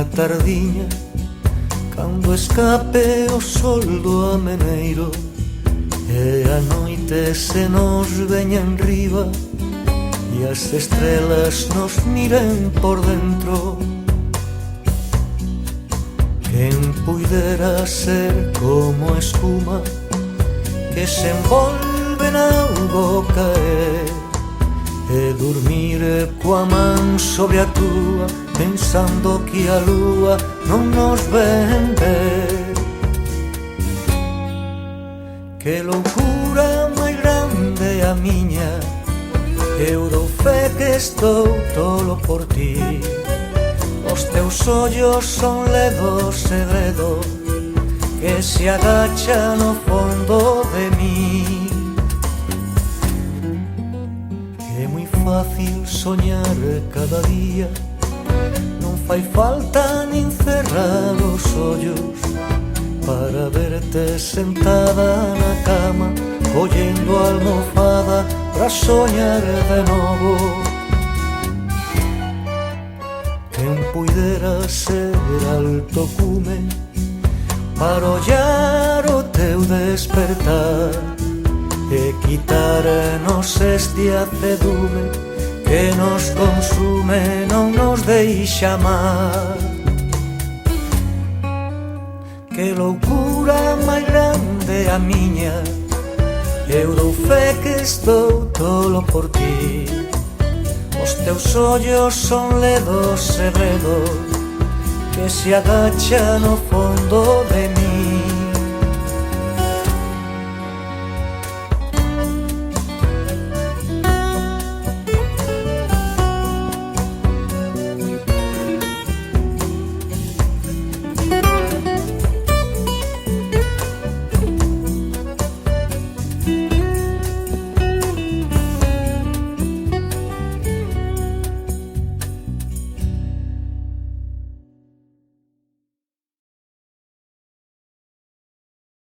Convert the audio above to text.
tardiña, cando escape o sol do ameneiro e a noite se nos veña enriba e as estrelas nos miren por dentro. Quen puidera ser como espuma que se envolve na boca e dormir coa man sobre a túa, pensando que a lúa non nos ven ver. Que loucura máis grande a miña, eu dou fe que estou tolo por ti. Os teus ollos son ledos segredo que se agacha no fondo de mí. É moi fácil soñar cada día, non fai falta nin cerrar os ollos para verte sentada na cama, collendo a almofada para soñar de novo. Quen puidera ser alto cume para ollar o teu despertar e quitarnos este acedume que nos consume, non nos deixa amar. Que loucura máis grande a miña, eu dou fe que estou tolo por ti. Os teus ollos son ledos segredos que se agacha no fondo de mí.